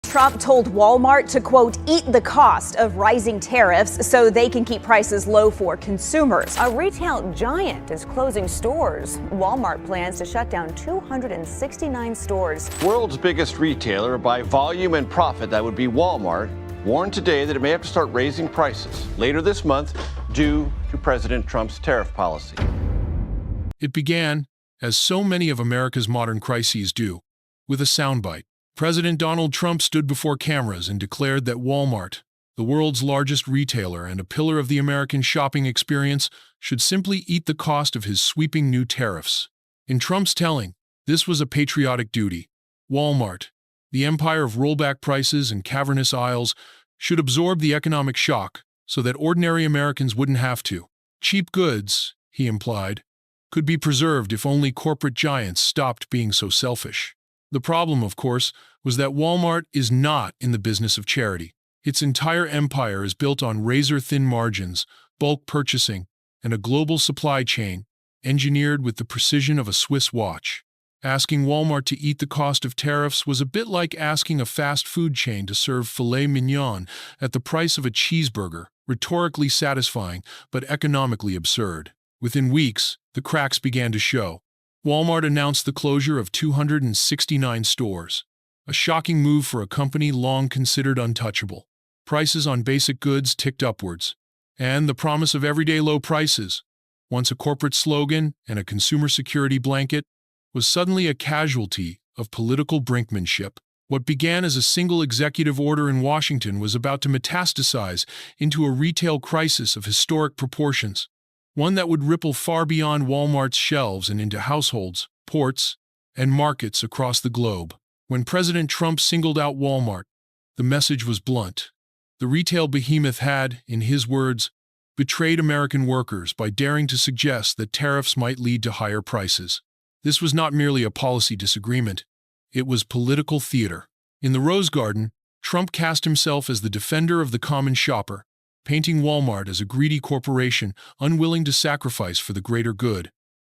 Trump told Walmart to, quote, eat the cost of rising tariffs so they can keep prices low for consumers. A retail giant is closing stores. Walmart plans to shut down 269 stores. World's biggest retailer by volume and profit, that would be Walmart, warned today that it may have to start raising prices later this month due to President Trump's tariff policy. It began, as so many of America's modern crises do, with a soundbite. President Donald Trump stood before cameras and declared that Walmart, the world's largest retailer and a pillar of the American shopping experience, should simply eat the cost of his sweeping new tariffs. In Trump's telling, this was a patriotic duty. Walmart, the empire of rollback prices and cavernous aisles, should absorb the economic shock so that ordinary Americans wouldn't have to. Cheap goods, he implied, could be preserved if only corporate giants stopped being so selfish. The problem, of course, was that Walmart is not in the business of charity. Its entire empire is built on razor-thin margins, bulk purchasing, and a global supply chain engineered with the precision of a Swiss watch. Asking Walmart to eat the cost of tariffs was a bit like asking a fast food chain to serve filet mignon at the price of a cheeseburger, rhetorically satisfying but economically absurd. Within weeks, the cracks began to show. Walmart announced the closure of 269 stores, a shocking move for a company long considered untouchable. Prices on basic goods ticked upwards, and the promise of everyday low prices, once a corporate slogan and a consumer security blanket, was suddenly a casualty of political brinkmanship. What began as a single executive order in Washington was about to metastasize into a retail crisis of historic proportions, one that would ripple far beyond Walmart's shelves and into households, ports, and markets across the globe. When President Trump singled out Walmart, the message was blunt. The retail behemoth had, in his words, betrayed American workers by daring to suggest that tariffs might lead to higher prices. This was not merely a policy disagreement, it was political theater. In the Rose Garden, Trump cast himself as the defender of the common shopper, painting Walmart as a greedy corporation unwilling to sacrifice for the greater good.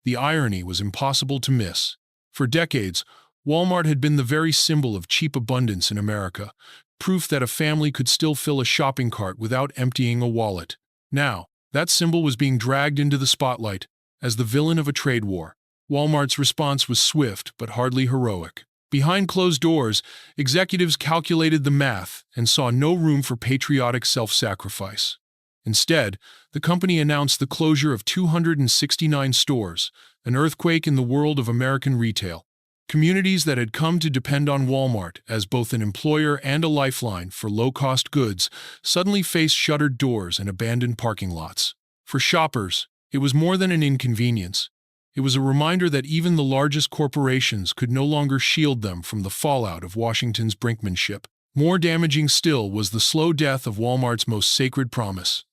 The irony was impossible to miss. For decades, Walmart had been the very symbol of cheap abundance in America, proof that a family could still fill a shopping cart without emptying a wallet. Now, that symbol was being dragged into the spotlight as the villain of a trade war. Walmart's response was swift but hardly heroic. Behind closed doors, executives calculated the math and saw no room for patriotic self-sacrifice. Instead, the company announced the closure of 269 stores, an earthquake in the world of American retail. Communities that had come to depend on Walmart as both an employer and a lifeline for low-cost goods suddenly faced shuttered doors and abandoned parking lots. For shoppers, it was more than an inconvenience. It was a reminder that even the largest corporations could no longer shield them from the fallout of Washington's brinkmanship. More damaging still was the slow death of Walmart's most sacred promise: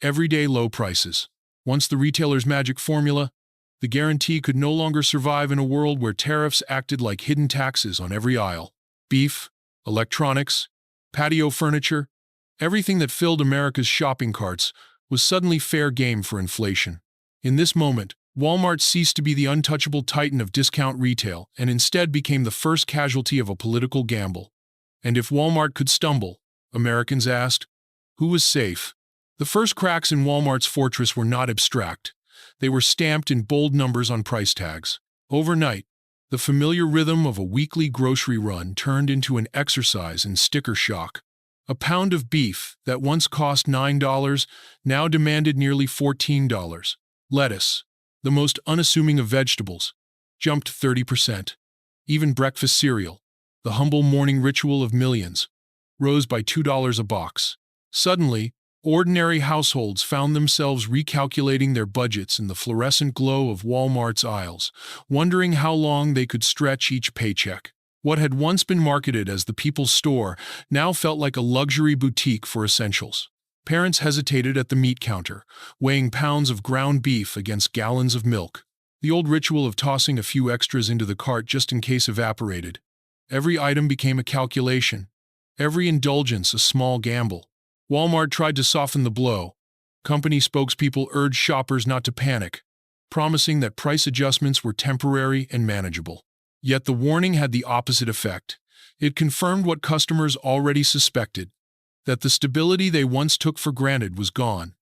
everyday low prices. Once the retailer's magic formula, the guarantee could no longer survive in a world where tariffs acted like hidden taxes on every aisle. Beef, electronics, patio furniture, everything that filled America's shopping carts was suddenly fair game for inflation. In this moment, Walmart ceased to be the untouchable titan of discount retail and instead became the first casualty of a political gamble. And if Walmart could stumble, Americans asked, who was safe? The first cracks in Walmart's fortress were not abstract. They were stamped in bold numbers on price tags. Overnight, the familiar rhythm of a weekly grocery run turned into an exercise in sticker shock. A pound of beef that once cost $9 now demanded nearly $14. Lettuce, the most unassuming of vegetables, jumped 30%. Even breakfast cereal, the humble morning ritual of millions, rose by $2 a box. Suddenly, ordinary households found themselves recalculating their budgets in the fluorescent glow of Walmart's aisles, wondering how long they could stretch each paycheck. What had once been marketed as the people's store now felt like a luxury boutique for essentials. Parents hesitated at the meat counter, weighing pounds of ground beef against gallons of milk. The old ritual of tossing a few extras into the cart just in case evaporated. Every item became a calculation, every indulgence a small gamble. Walmart tried to soften the blow. Company spokespeople urged shoppers not to panic, promising that price adjustments were temporary and manageable. Yet the warning had the opposite effect. It confirmed what customers already suspected, that the stability they once took for granted was gone.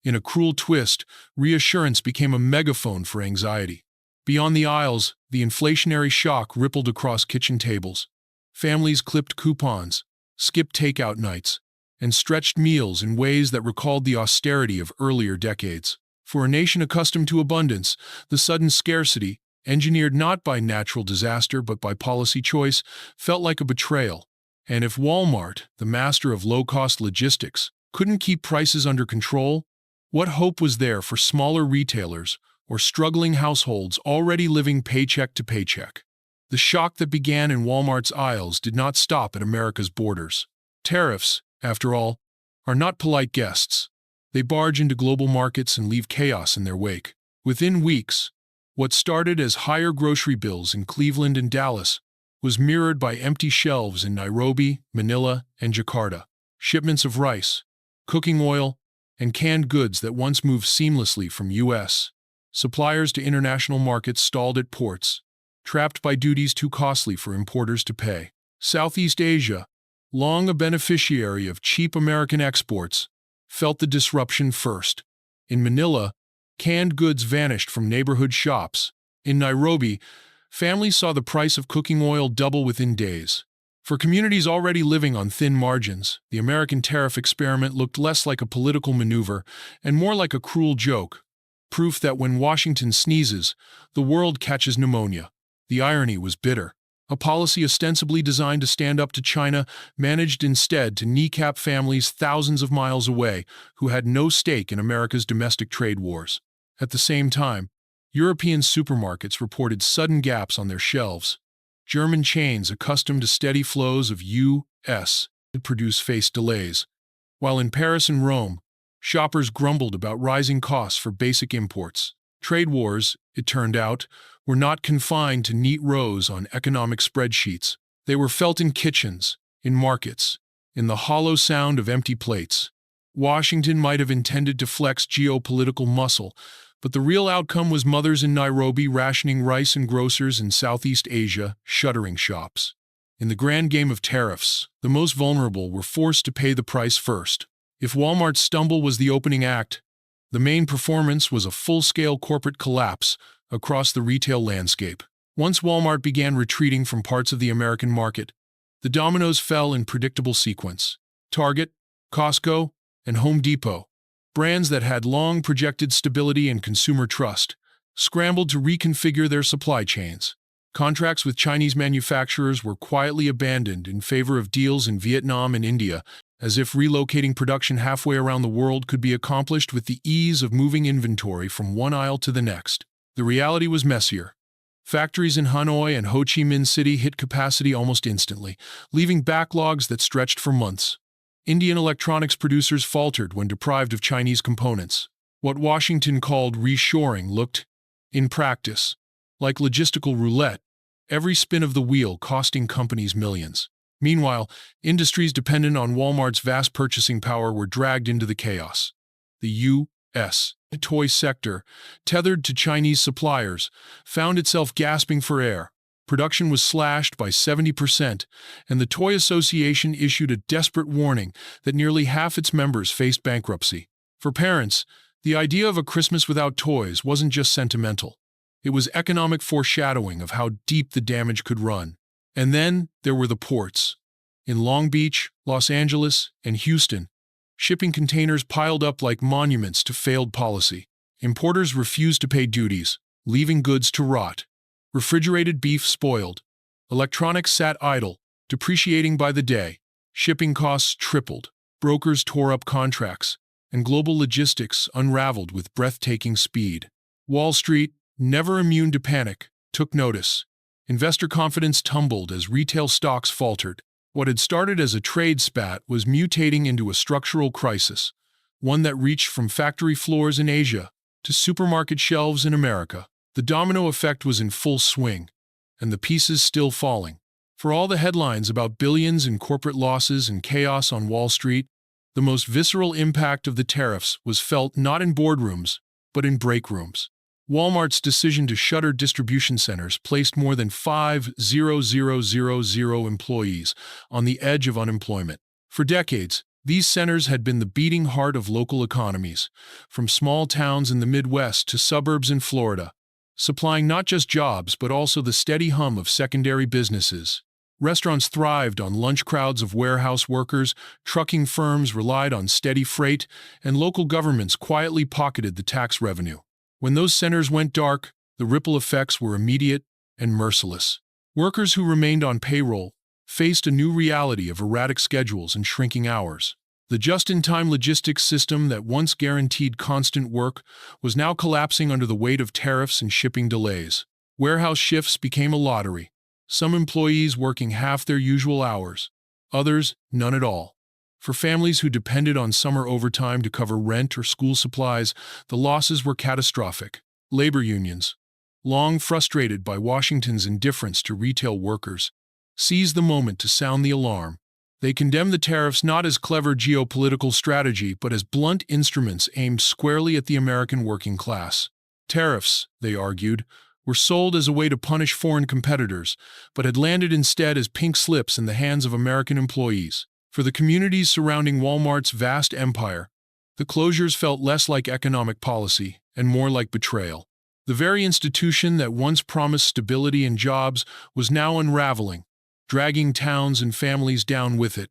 In a cruel twist, reassurance became a megaphone for anxiety. Beyond the aisles, the inflationary shock rippled across kitchen tables. Families clipped coupons, skipped takeout nights, and stretched meals in ways that recalled the austerity of earlier decades. For a nation accustomed to abundance, the sudden scarcity, engineered not by natural disaster but by policy choice, felt like a betrayal. And if Walmart, the master of low-cost logistics, couldn't keep prices under control, what hope was there for smaller retailers or struggling households already living paycheck to paycheck? The shock that began in Walmart's aisles did not stop at America's borders. Tariffs, after all, are not polite guests. They barge into global markets and leave chaos in their wake. Within weeks, what started as higher grocery bills in Cleveland and Dallas was mirrored by empty shelves in Nairobi, Manila, and Jakarta. Shipments of rice, cooking oil, and canned goods that once moved seamlessly from U.S. suppliers to international markets stalled at ports, trapped by duties too costly for importers to pay. Southeast Asia, long a beneficiary of cheap American exports, felt the disruption first. In Manila, canned goods vanished from neighborhood shops. In Nairobi, families saw the price of cooking oil double within days. For communities already living on thin margins, the American tariff experiment looked less like a political maneuver and more like a cruel joke, proof that when Washington sneezes, the world catches pneumonia. The irony was bitter. A policy ostensibly designed to stand up to China managed instead to kneecap families thousands of miles away who had no stake in America's domestic trade wars. At the same time, European supermarkets reported sudden gaps on their shelves. German chains accustomed to steady flows of U.S. produce faced delays, while in Paris and Rome, shoppers grumbled about rising costs for basic imports. Trade wars, it turned out, were not confined to neat rows on economic spreadsheets. They were felt in kitchens, in markets, in the hollow sound of empty plates. Washington might have intended to flex geopolitical muscle, but the real outcome was mothers in Nairobi rationing rice and grocers in Southeast Asia shuttering shops. In the grand game of tariffs, the most vulnerable were forced to pay the price first. If Walmart's stumble was the opening act, the main performance was a full-scale corporate collapse across the retail landscape. Once Walmart began retreating from parts of the American market, the dominoes fell in predictable sequence. Target, Costco, and Home Depot, brands that had long projected stability and consumer trust, scrambled to reconfigure their supply chains. Contracts with Chinese manufacturers were quietly abandoned in favor of deals in Vietnam and India, as if relocating production halfway around the world could be accomplished with the ease of moving inventory from one aisle to the next. The reality was messier. Factories in Hanoi and Ho Chi Minh City hit capacity almost instantly, leaving backlogs that stretched for months. Indian electronics producers faltered when deprived of Chinese components. What Washington called reshoring looked, in practice, like logistical roulette, every spin of the wheel costing companies millions. Meanwhile, industries dependent on Walmart's vast purchasing power were dragged into the chaos. The U.S. toy sector, tethered to Chinese suppliers, found itself gasping for air. Production was slashed by 70%, and the Toy Association issued a desperate warning that nearly half its members faced bankruptcy. For parents, the idea of a Christmas without toys wasn't just sentimental. It was economic foreshadowing of how deep the damage could run. And then there were the ports. In Long Beach, Los Angeles, and Houston, shipping containers piled up like monuments to failed policy. Importers refused to pay duties, leaving goods to rot. Refrigerated beef spoiled. Electronics sat idle, depreciating by the day. Shipping costs tripled. Brokers tore up contracts, and global logistics unraveled with breathtaking speed. Wall Street, never immune to panic, took notice. Investor confidence tumbled as retail stocks faltered. What had started as a trade spat was mutating into a structural crisis, one that reached from factory floors in Asia to supermarket shelves in America. The domino effect was in full swing, and the pieces still falling. For all the headlines about billions in corporate losses and chaos on Wall Street, the most visceral impact of the tariffs was felt not in boardrooms, but in break rooms. Walmart's decision to shutter distribution centers placed more than 5,000 employees on the edge of unemployment. For decades, these centers had been the beating heart of local economies, from small towns in the Midwest to suburbs in Florida, supplying not just jobs but also the steady hum of secondary businesses. Restaurants thrived on lunch crowds of warehouse workers, trucking firms relied on steady freight, and local governments quietly pocketed the tax revenue. When those centers went dark, the ripple effects were immediate and merciless. Workers who remained on payroll faced a new reality of erratic schedules and shrinking hours. The just-in-time logistics system that once guaranteed constant work was now collapsing under the weight of tariffs and shipping delays. Warehouse shifts became a lottery, some employees working half their usual hours, others none at all. For families who depended on summer overtime to cover rent or school supplies, the losses were catastrophic. Labor unions, long frustrated by Washington's indifference to retail workers, seized the moment to sound the alarm. They condemned the tariffs not as clever geopolitical strategy but as blunt instruments aimed squarely at the American working class. Tariffs, they argued, were sold as a way to punish foreign competitors, but had landed instead as pink slips in the hands of American employees. For the communities surrounding Walmart's vast empire, the closures felt less like economic policy and more like betrayal. The very institution that once promised stability and jobs was now unraveling, dragging towns and families down with it.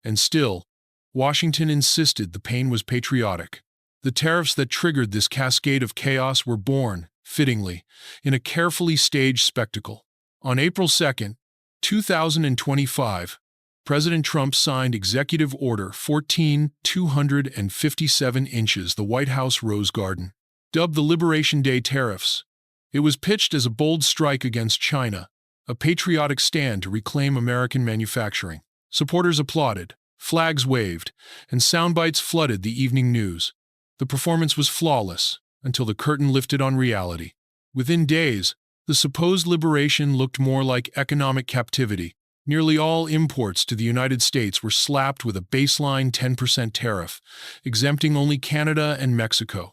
And still, Washington insisted the pain was patriotic. The tariffs that triggered this cascade of chaos were born, fittingly, in a carefully staged spectacle. On April 2, 2025, President Trump signed Executive Order 14-257 inches, the White House Rose Garden. Dubbed the Liberation Day tariffs, it was pitched as a bold strike against China, a patriotic stand to reclaim American manufacturing. Supporters applauded, flags waved, and soundbites flooded the evening news. The performance was flawless, until the curtain lifted on reality. Within days, the supposed liberation looked more like economic captivity. Nearly all imports to the United States were slapped with a baseline 10% tariff, exempting only Canada and Mexico.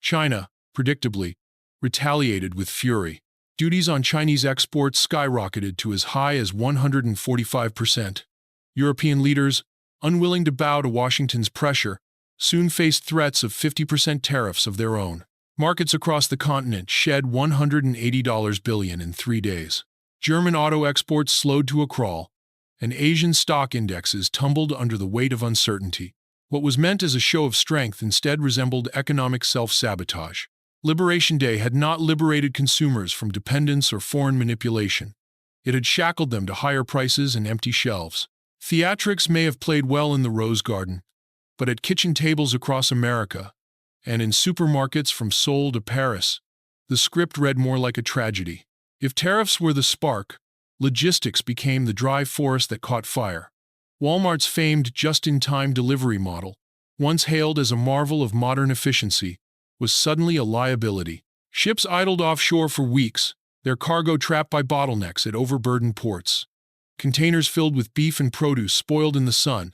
China, predictably, retaliated with fury. Duties on Chinese exports skyrocketed to as high as 145%. European leaders, unwilling to bow to Washington's pressure, soon faced threats of 50% tariffs of their own. Markets across the continent shed $180 billion in 3 days. German auto exports slowed to a crawl, and Asian stock indexes tumbled under the weight of uncertainty. What was meant as a show of strength instead resembled economic self-sabotage. Liberation Day had not liberated consumers from dependence or foreign manipulation. It had shackled them to higher prices and empty shelves. Theatrics may have played well in the Rose Garden, but at kitchen tables across America, and in supermarkets from Seoul to Paris, the script read more like a tragedy. If tariffs were the spark, logistics became the dry forest that caught fire. Walmart's famed just-in-time delivery model, once hailed as a marvel of modern efficiency, was suddenly a liability. Ships idled offshore for weeks, their cargo trapped by bottlenecks at overburdened ports. Containers filled with beef and produce spoiled in the sun,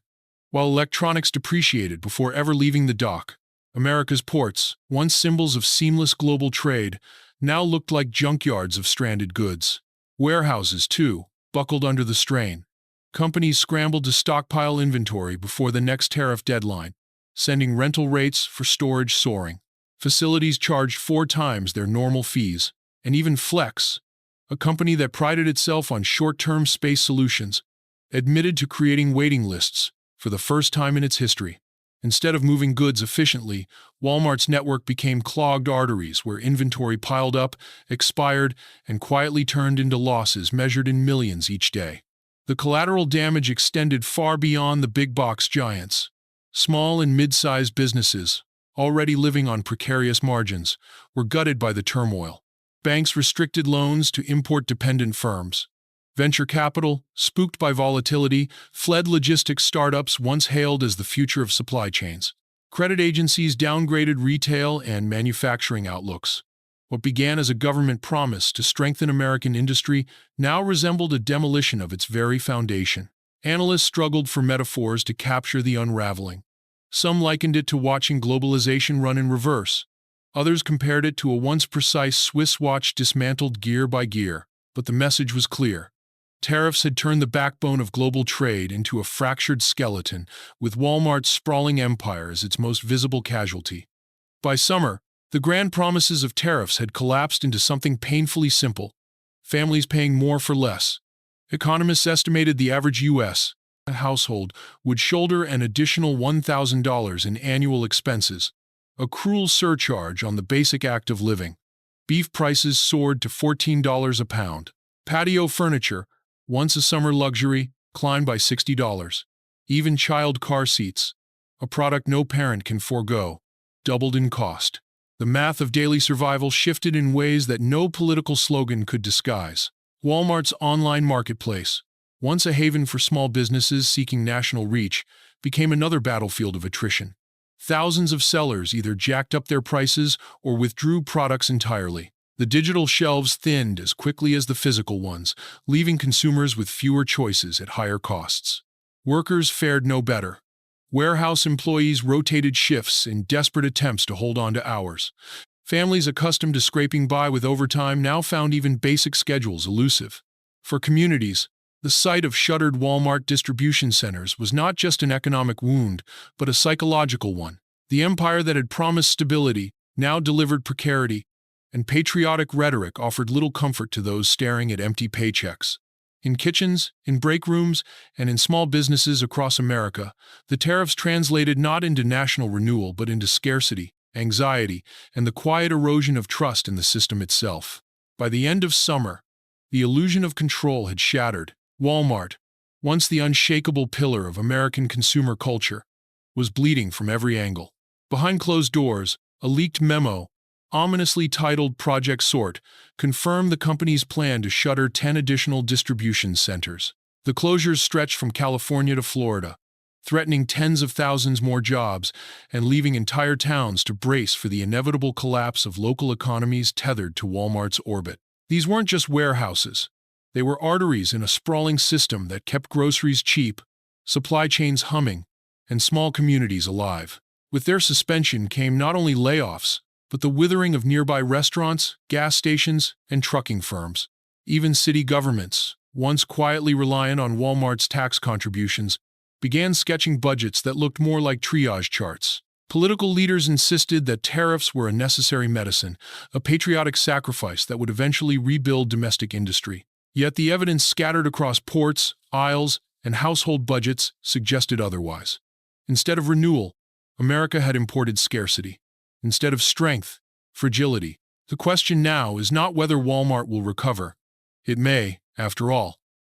while electronics depreciated before ever leaving the dock. America's ports, once symbols of seamless global trade, now looked like junkyards of stranded goods. Warehouses, too, buckled under the strain. Companies scrambled to stockpile inventory before the next tariff deadline, sending rental rates for storage soaring. Facilities charged 4 times their normal fees, and even Flex, a company that prided itself on short-term space solutions, admitted to creating waiting lists for the first time in its history. Instead of moving goods efficiently, Walmart's network became clogged arteries where inventory piled up, expired, and quietly turned into losses measured in millions each day. The collateral damage extended far beyond the big-box giants. Small and mid-sized businesses, already living on precarious margins, were gutted by the turmoil. Banks restricted loans to import-dependent firms. Venture capital, spooked by volatility, fled logistics startups once hailed as the future of supply chains. Credit agencies downgraded retail and manufacturing outlooks. What began as a government promise to strengthen American industry now resembled a demolition of its very foundation. Analysts struggled for metaphors to capture the unraveling. Some likened it to watching globalization run in reverse, Others compared it to a once precise Swiss watch dismantled gear by gear. But the message was clear. Tariffs had turned the backbone of global trade into a fractured skeleton, with Walmart's sprawling empire as its most visible casualty. By summer, the grand promises of tariffs had collapsed into something painfully simple: families paying more for less. Economists estimated the average U.S. household would shoulder an additional $1,000 in annual expenses, a cruel surcharge on the basic act of living. Beef prices soared to $14 a pound. Patio furniture, once a summer luxury, climbed by $60. Even child car seats, a product no parent can forego, doubled in cost. The math of daily survival shifted in ways that no political slogan could disguise. Walmart's online marketplace, once a haven for small businesses seeking national reach, became another battlefield of attrition. Thousands of sellers either jacked up their prices or withdrew products entirely. The digital shelves thinned as quickly as the physical ones, leaving consumers with fewer choices at higher costs. Workers fared no better. Warehouse employees rotated shifts in desperate attempts to hold on to hours. Families accustomed to scraping by with overtime now found even basic schedules elusive. For communities, the sight of shuttered Walmart distribution centers was not just an economic wound, but a psychological one. The empire that had promised stability now delivered precarity, and patriotic rhetoric offered little comfort to those staring at empty paychecks. In kitchens, in break rooms, and in small businesses across America, the tariffs translated not into national renewal but into scarcity, anxiety, and the quiet erosion of trust in the system itself. By the end of summer, the illusion of control had shattered. Walmart, once the unshakable pillar of American consumer culture, was bleeding from every angle. Behind closed doors, a leaked memo, ominously titled Project Sort, confirmed the company's plan to shutter 10 additional distribution centers. The closures stretched from California to Florida, threatening tens of thousands more jobs and leaving entire towns to brace for the inevitable collapse of local economies tethered to Walmart's orbit. These weren't just warehouses. They were arteries in a sprawling system that kept groceries cheap, supply chains humming, and small communities alive. With their suspension came not only layoffs, but the withering of nearby restaurants, gas stations, and trucking firms. Even city governments, once quietly reliant on Walmart's tax contributions, began sketching budgets that looked more like triage charts. Political leaders insisted that tariffs were a necessary medicine, a patriotic sacrifice that would eventually rebuild domestic industry. Yet the evidence scattered across ports, aisles, and household budgets suggested otherwise. Instead of renewal, America had imported scarcity. Instead of strength, fragility. The question now is not whether Walmart will recover. It may, after all,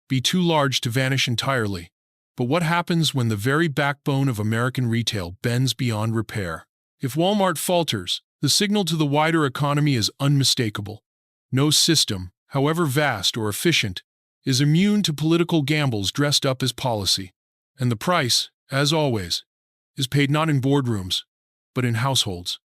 be too large to vanish entirely. But what happens when the very backbone of American retail bends beyond repair? If Walmart falters, the signal to the wider economy is unmistakable. No system, however vast or efficient, is immune to political gambles dressed up as policy. And the price, as always, is paid not in boardrooms, but in households.